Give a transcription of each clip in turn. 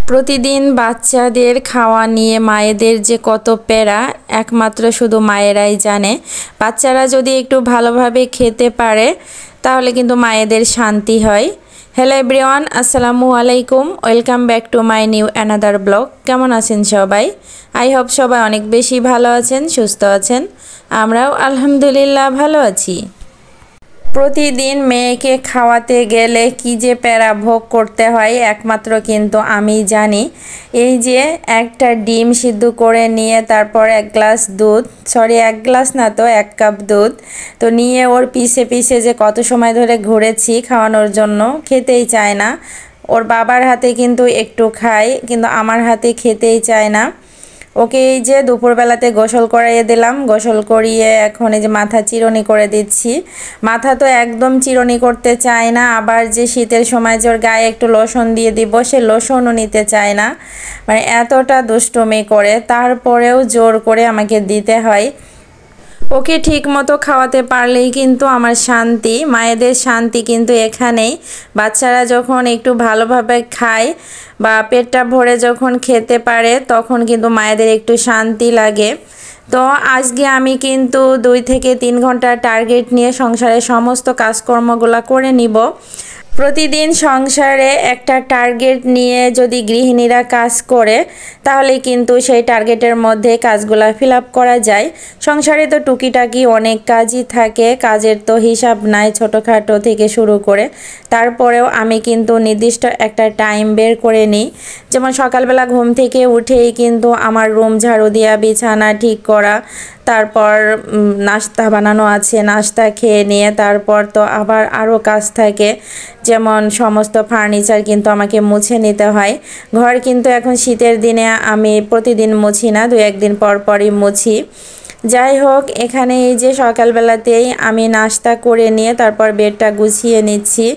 প্রতিদিন বাচ্চাদের খাওয়া নিয়ে মায়েদের যে কত প্যারা একমাত্র শুধু মায়েরাই জানে। বাচ্চারা যদি একটু ভালোভাবে খেতে পারে তাহলে কিন্তু মায়েদের শান্তি হয়। হ্যালো এভরিওয়ান, আসসালামু আলাইকুম, welcome back to my new another blog. কেমন আছেন সবাই? আই হোপ সবাই অনেক বেশি ভালো আছেন, সুস্থ আছেন। আমরাও আলহামদুলিল্লাহ ভালো আছি। প্রতিদিন মেয়েকে খাওয়াতে গেলে কি যে প্যারা ভোগ করতে হয় একমাত্র কিন্তু আমি জানি। এই যে একটা ডিম সিদ্ধ করে নিয়ে তারপর এক গ্লাস দুধ, এক গ্লাস না তো 1 কাপ দুধ তো নিয়ে ওর পিছে পিছে যে কত সময় ধরে ঘুরেছি খাওয়ানোর জন্য, খেতেই চায় না। ওর বাবার হাতে কিন্তু একটু খায়, কিন্তু আমার হাতে খেতেই চায় না। ওকে এই যে দুপুরবেলাতে গোসল করাইয়ে দিলাম, গোসল করিয়ে এখন এই যে মাথা চিরুনি করে দিচ্ছি। মাথা তো একদম চিরুনি করতে চায় না, আবার যে শীতের সময় যে ওর গায়ে একটু লোশন দিয়ে দিব সে লোশনও নিতে চায় না। মানে এতটা দুষ্টুমি করে, তারপরেও জোর করে আমাকে দিতে হয়। ওকে ঠিক মতো খাওয়াতে পারলেই কিন্তু আমার শান্তি, মায়েদের শান্তি কিন্তু এখানেই। বাচ্চারা যখন একটু ভালোভাবে খায় বা পেটটা ভরে যখন খেতে পারে তখন কিন্তু মায়েদের একটু শান্তি লাগে। তো আজকে আমি কিন্তু 2 থেকে 3 ঘন্টার টার্গেট নিয়ে সংসারের সমস্ত কাজকর্মগুলো করে নিব। প্রতিদিন সংসারে একটা টার্গেট নিয়ে যদি গৃহিণীরা কাজ করে তাহলে কিন্তু সেই টার্গেটের মধ্যে কাজগুলো ফিল আপ করা যায়। সংসারে তো টুকিটাকি অনেক কাজই থাকে, কাজের তো হিসাব নাই ছোটোখাটো থেকে শুরু করে। তারপরেও আমি কিন্তু নির্দিষ্ট একটা টাইম বের করে নিই। যেমন সকালবেলা ঘুম থেকে উঠেই কিন্তু আমার রুম ঝাড়ু দেওয়া, বিছানা ঠিক করা, তারপর নাস্তা বানানো আছে, নাস্তা খেয়ে নিয়ে তারপর তো আবার আরও কাজ থাকে। যেমন সমস্ত ফার্নিচার কিন্তু আমাকে মুছে নিতে হয়। ঘর কিন্তু এখন শীতের দিনে আমি প্রতিদিন মুছি না, 2-1 দিন পর পরই মুছি। যাই হোক, এখানে এই যে সকালবেলাতেই আমি নাস্তা করে নিয়ে তারপর বেডটা গুছিয়ে নিচ্ছি।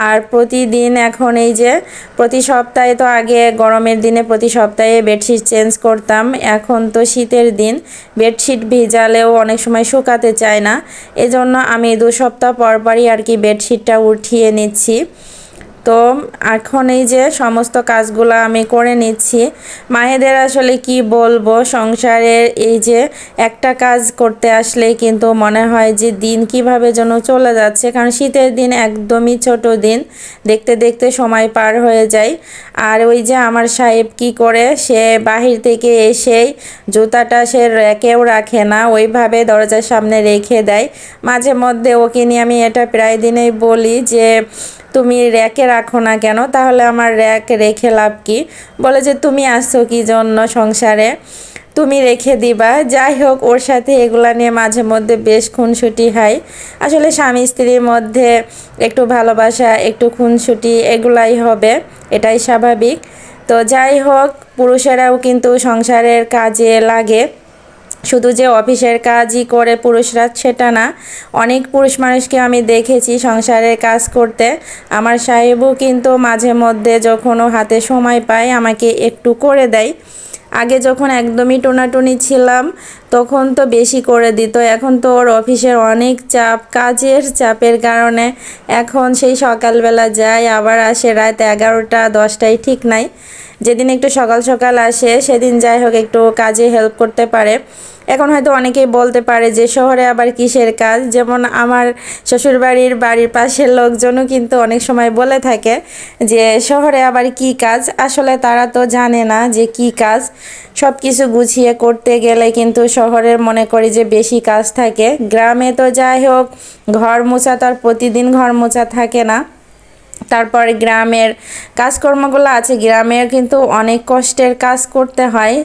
আর প্রতিদিন এখন এই যে প্রতি সপ্তাহে, তো আগে গরমের দিনে প্রতি সপ্তাহে বেডশিট চেঞ্জ করতাম, এখন তো শীতের দিন বেডশিট ভিজালেও অনেক সময় শুকাতে চায় না, এজন্য আমি 2 সপ্তাহ পর পরই আর কি বেডশিটটা উঠিয়ে নিচ্ছি। তো এখন এই যে সমস্ত কাজগুলো আমি করে নিচ্ছি। মায়েদের আসলে কি বলবো, সংসারের এই যে একটা কাজ করতে আসলে কিন্তু মনে হয় যে দিন কিভাবে যেন চলে যাচ্ছে, কারণ শীতের দিন একদমই ছোট দিন, দেখতে দেখতে সময় পার হয়ে যায়। আর ওই যে আমার সাহেব কি করে, সে বাহির থেকে এসেই জুতাটা সে রেখেও রাখে না, ওইভাবে দরজার সামনে রেখে দেয়। মাঝে মধ্যে ওকে নিয়ে আমি এটা প্রায় দিনেই বলি যে তুমি র্যাকে রাখো না কেন, তাহলে আমার র্যাক রেখে লাভ কি? বলে যে তুমি আসছো কি জন্য সংসারে, তুমি রেখে দিবা। যাই হোক, ওর সাথে এগুলা নিয়ে মাঝে মধ্যে বেশ খুনসুটি হয়। আসলে স্বামী স্ত্রীর মধ্যে একটু ভালোবাসা, একটু খুনসুটি এগুলাই হবে, এটাই স্বাভাবিক। তো যাই হোক, পুরুষেরাও কিন্তু সংসারের কাজে লাগে। শুধু যে অফিসের কাজই করে পুরুষরা সেটা না, অনেক পুরুষ মানুষকে আমি দেখেছি সংসারের কাজ করতে। আমার সাহেবও কিন্তু মাঝে মধ্যে যখনও হাতে সময় পায় আমাকে একটু করে দেয়। আগে যখন একদমই টোনাটুনি ছিলাম তখন তো বেশি করে দিত, এখন তো ওর অফিসের অনেক চাপ, কাজের চাপের কারণে এখন সেই সকালবেলা যায় আবার আসে রাত 11টা 10টায় ঠিক নাই। যেদিন একটু সকাল সকাল আসে সেদিন যাই হোক একটু কাজে হেল্প করতে পারে। এখন হয়তো অনেকেই বলতে পারে যে শহরে আবার কিসের কাজ, যেমন আমার শ্বশুরবাড়ির পাশের লোকজনও কিন্তু অনেক সময় বলে থাকে যে শহরে আবার কি কাজ। আসলে তারা তো জানে না যে কি কাজ। সব কিছু গুছিয়ে করতে গেলে কিন্তু শহরের মনে করি যে বেশি কাজ থাকে। গ্রামে তো যাই হোক ঘর মোছা তো আর প্রতিদিন ঘর মোছা থাকে না। তারপরে গ্রামের কাজকর্মগুলো আছে, গ্রামের কিন্তু অনেক কষ্টের কাজ করতে হয়।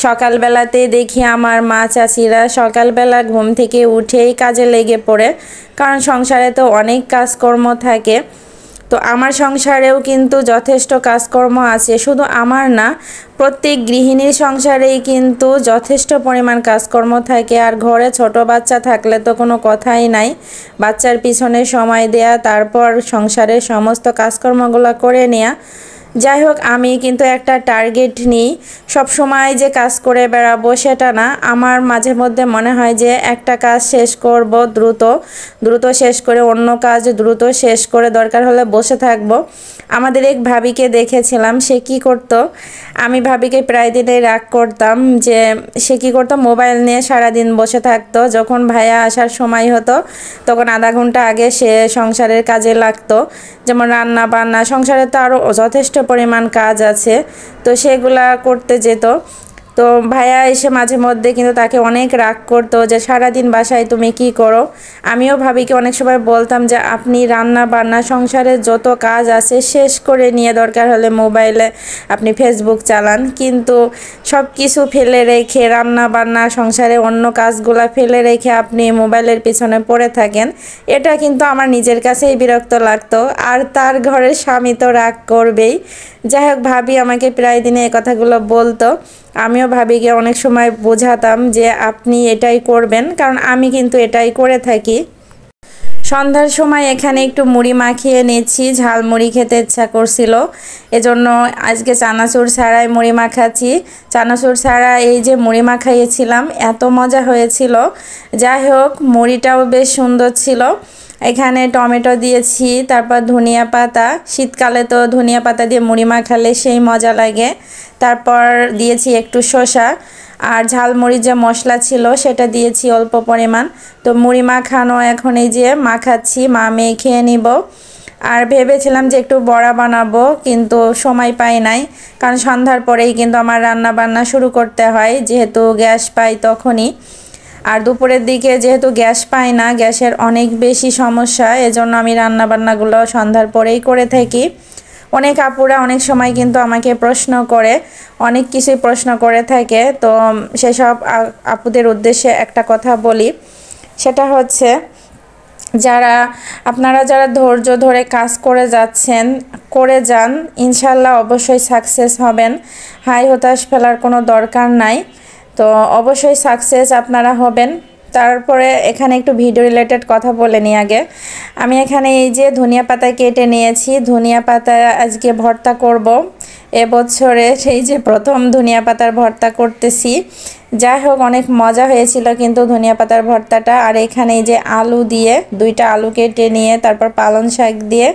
সকালবেলাতে দেখি আমার মা চাচিরা সকালবেলা ঘুম থেকে উঠেই কাজে লেগে পড়ে, কারণ সংসারে তো অনেক কাজকর্ম থাকে। তো আমার সংসারেও কিন্তু যথেষ্ট কাজকর্ম আছে, শুধু আমার না, প্রত্যেক গৃহিণীর সংসারেই কিন্তু যথেষ্ট পরিমাণ কাজকর্ম থাকে। আর ঘরে ছোট বাচ্চা থাকলে তো কোনো কথাই নাই, বাচ্চার পিছনে সময় দেয়া, তারপর সংসারের সমস্ত কাজকর্মগুলো করে নেওয়া, যাই হোক, আমি কিন্তু একটা টার্গেট নিই, সব সময় যে কাজ করে বেড়াবো সেটা না। আমার মাঝে মধ্যে মনে হয় যে একটা কাজ শেষ করব দ্রুত দ্রুত শেষ করে অন্য কাজ দ্রুত শেষ করে দরকার হলে বসে থাকবো। আমাদের এক ভাবিকে দেখেছিলাম, সে কি করতো, আমি ভাবিকে প্রায় দিনেই রাগ করতাম যে সে কি করতো, মোবাইল নিয়ে সারাদিন বসে থাকতো। যখন ভাইয়া আসার সময় হতো তখন আধা ঘন্টা আগে সে সংসারের কাজে লাগতো, যেমন রান্না বান্না, সংসারে তো আরও যথেষ্ট পরিমাণ কাজ আছে, তো সেগুলা করতে যেত। তো ভাইয়া এসে মাঝে মধ্যে কিন্তু তাকে অনেক রাগ করতো যে সারাদিন বাসায় তুমি কি করো। আমিও ভাবিকে অনেক সময় বলতাম যে আপনি রান্না বান্না সংসারের যত কাজ আছে শেষ করে নিয়ে দরকার হলে মোবাইলে আপনি ফেসবুক চালান, কিন্তু সব কিছু ফেলে রেখে রান্না বান্না সংসারে অন্য কাজগুলা ফেলে রেখে আপনি মোবাইলের পিছনে পড়ে থাকেন। এটা কিন্তু আমার নিজের কাছেই বিরক্ত লাগতো, আর তার ঘরের স্বামী তো রাগ করবেই। যাই হোক, ভাবি আমাকে প্রায় দিনে এই কথাগুলো বলতো, আমিও ভাবিকে অনেক সময় বোঝাতাম যে আপনি এটাই করবেন, কারণ আমি কিন্তু এটাই করে থাকি। সন্ধ্যার সময় এখানে একটু মুড়ি মাখিয়ে নিচ্ছি, ঝাল মুড়ি খেতে ইচ্ছা করছিল, এজন্য আজকে চানাচুর ছাড়াই মুড়ি মাখাচ্ছি। চানাচুর ছাড়া এই যে মুড়ি মাখাইয়েছিলাম, এত মজা হয়েছিল। যাই হোক, মুড়িটাও বেশ সুন্দর ছিল। এখানে টমেটো দিয়েছি, তারপর ধনিয়া পাতা, শীতকালে তো ধনিয়া পাতা দিয়ে মুড়ি মাখালে সেই মজা লাগে। তারপর দিয়েছি একটু শসা, আর ঝালমুড়ির যে মশলা ছিল সেটা দিয়েছি অল্প পরিমাণ। তো মুড়ি মাখানো এখন এই যে মাখাচ্ছি, মা মেয়ে খেয়ে নিব। আর ভেবেছিলাম যে একটু বড়া বানাবো, কিন্তু সময় পাই নাই, কারণ সন্ধ্যার পরেই কিন্তু আমার রান্না বান্না শুরু করতে হয়, যেহেতু গ্যাস পাই তখনই। আর দুপুরের দিকে যেহেতু গ্যাস পাই না, গ্যাসের অনেক বেশি সমস্যা, এজন্য আমি রান্না বান্নাগুলো সন্ধ্যার পরেই করে থাকি। অনেক আপুরা অনেক সময় কিন্তু আমাকে প্রশ্ন করে, অনেক কিছুই প্রশ্ন করে থাকে, তো সেসব আপুদের উদ্দেশ্যে একটা কথা বলি, সেটা হচ্ছে আপনারা যারা ধৈর্য ধরে কাজ করে যাচ্ছেন, করে যান, ইনশাল্লাহ অবশ্যই সাকসেস হবেন। হাই হতাশ ফেলার কোনো দরকার নাই, তো অবশ্যই সাকসেস আপনারা হবেন। তারপরে এখানে একটু ভিডিও রিলেটেড কথা বলে নিই আগে। আমি এখানে এই যে ধনিয়া পাতা কেটে নিয়েছি, ধনিয়া পাতা আজকে ভর্তা করব। এবছরে সেই যে প্রথম ধনিয়া পাতার ভর্তা করতেছি। যাই হোক, অনেক মজা হয়েছিল কিন্তু ধনিয়া পাতার ভর্তাটা। আর এখানে এই যে আলু দিয়ে, দুইটা আলু কেটে নিয়ে তারপর পালং শাক দিয়ে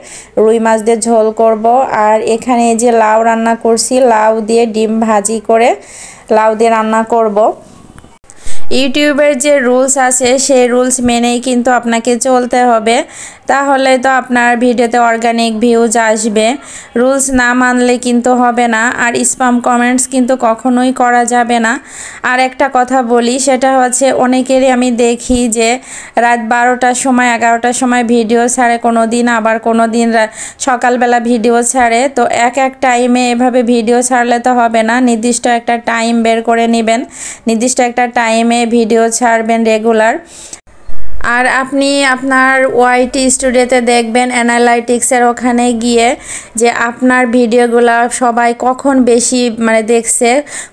রুই মাছ দিয়ে ঝোল করব। আর এখানে এই যে লাউ রান্না করছি, লাউ দিয়ে ডিম ভাজি করে লাউ দিয়ে রান্না করব। ইউটিউবের যে রুলস আছে সেই রুলস মেনেই কিন্তু আপনাকে চলতে হবে, তাহলে তো আপনার ভিডিওতে অর্গানিক ভিউজ আসবে। রুলস না মানলে কিন্তু হবে না। আর স্প্যাম কমেন্টস কিন্তু কখনোই করা যাবে না। আর একটা কথা বলি, সেটা হচ্ছে অনেকেরই আমি দেখি যে রাত 12টার সময় 11টার সময় ভিডিও ছাড়ে কোনো দিন, আবার কোনো দিন সকালবেলা ভিডিও ছাড়ে। তো এক টাইমে এভাবে ভিডিও ছাড়লে তো হবে না, নির্দিষ্ট একটা টাইম বের করে নেবেন, নির্দিষ্ট একটা টাইমে ভিডিও ছাড়বেন রেগুলার। আর আপনি আপনার ওয়াইটি স্টুডিওতে দেখবেন অ্যানালাইটিক্সের ওখানে গিয়ে যে আপনার ভিডিওগুলো সবাই কখন বেশি দেখছে,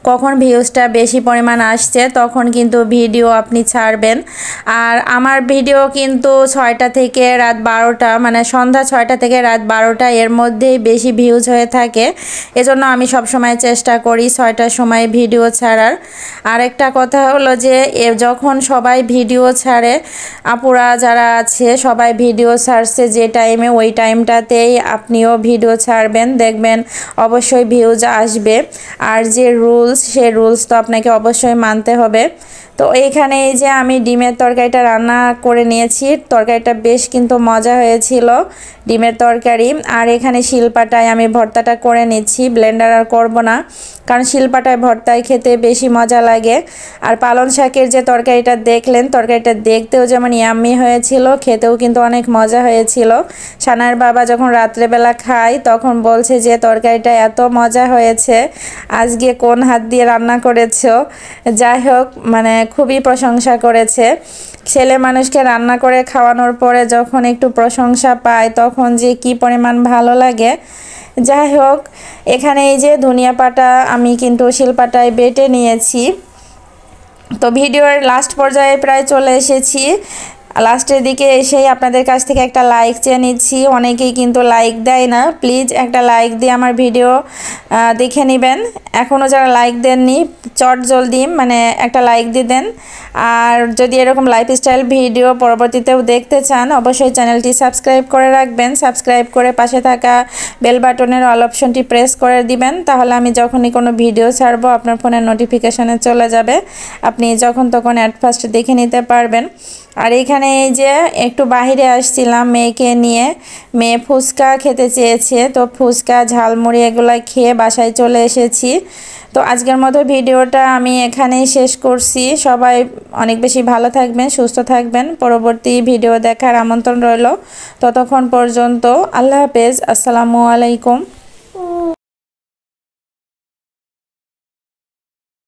কখন ভিউজটা বেশি পরিমাণ আসছে, তখন কিন্তু ভিডিও আপনি ছাড়বেন। আর আমার ভিডিও কিন্তু 6টা থেকে রাত 12টা, সন্ধ্যা 6টা থেকে রাত 12টা এর মধ্যেই বেশি ভিউজ হয়ে থাকে। এজন্য আমি সবসময় চেষ্টা করি 6টার সময় ভিডিও ছাড়ার। আরেকটা কথা হলো যে যখন সবাই ভিডিও ছাড়ে, আপুরা যারা আছে সবাই ভিডিও ছাড়ছে যে টাইমে, ওই টাইমটাতেই আপনিও ভিডিও ছাড়বেন, দেখবেন অবশ্যই ভিউজ আসবে। আর যে রুলস, সেই রুলস তো আপনাকে অবশ্যই মানতে হবে। তো এইখানে এই যে আমি ডিমের তরকারিটা রান্না করে নিয়েছি, তরকারিটা বেশ কিন্তু মজা হয়েছিল, ডিমের তরকারি। আর এখানে শিলপাটায় আমি ভর্তাটা করে নিচ্ছি, ব্লেন্ডার আর করব না, কারণ শিলপাটায় ভর্তায় খেতে বেশি মজা লাগে। আর পালং শাকের যে তরকারিটা দেখলেন, তরকারিটা দেখতেও যেমন ইয়াম্মি হয়েছিল, খেতেও কিন্তু অনেক মজা হয়েছিল। সানার বাবা যখন রাত্রেবেলা খায় তখন বলছে যে তরকারিটা এত মজা হয়েছে, আজকে কোন হাত দিয়ে রান্না করেছো। যাই হোক, খুবই প্রশংসা করেছে। ছেলে মানুষকে রান্না করে খাওয়ানোর পরে যখন একটু প্রশংসা পায় তখন যে কি পরিমাণ ভালো লাগে। যাই হোক, এখানে এই যে ধনিয়া পাতা আমি কিন্তু শিলপাটায় বেটে নিয়েছি। তো ভিডিওর লাস্ট পর্যায়ে প্রায় চলে এসেছি। লাস্টের দিকে এসেই আপনাদের কাছ থেকে একটা লাইক চেয়ে নিচ্ছি, অনেকেই কিন্তু লাইক দেয় না। প্লিজ একটা লাইক দিয়ে আমার ভিডিও দেখে নেবেন। এখনও যারা লাইক দেননি চট জলদি মানে একটা লাইক দিয়ে দেন। আর যদি এরকম লাইফস্টাইল ভিডিও পরবর্তীতেও দেখতে চান অবশ্যই চ্যানেলটি সাবস্ক্রাইব করে রাখবেন। সাবস্ক্রাইব করে পাশে থাকা বেল বাটনের অল অপশনটি প্রেস করে দিবেন, তাহলে আমি যখনই কোনো ভিডিও ছাড়বো আপনার ফোনের নোটিফিকেশানে চলে যাবে, আপনি যখন তখন অ্যাট ফার্স্ট দেখে নিতে পারবেন। আর এখানে এই যে একটু বাহিরে আসছিলাম মেয়েকে নিয়ে, মেয়ে ফুচকা খেতে চেয়েছে, তো ফুচকা ঝালমুড়ি এগুলো খেয়ে বাসায় চলে এসেছি। তো আজকের মতো ভিডিওটা আমি এখানেই শেষ করছি। সবাই অনেক বেশি ভালো থাকবেন, সুস্থ থাকবেন। পরবর্তী ভিডিও দেখার আমন্ত্রণ রইল। ততক্ষণ পর্যন্ত আল্লাহ হাফেজ, আসসালামু আলাইকুম।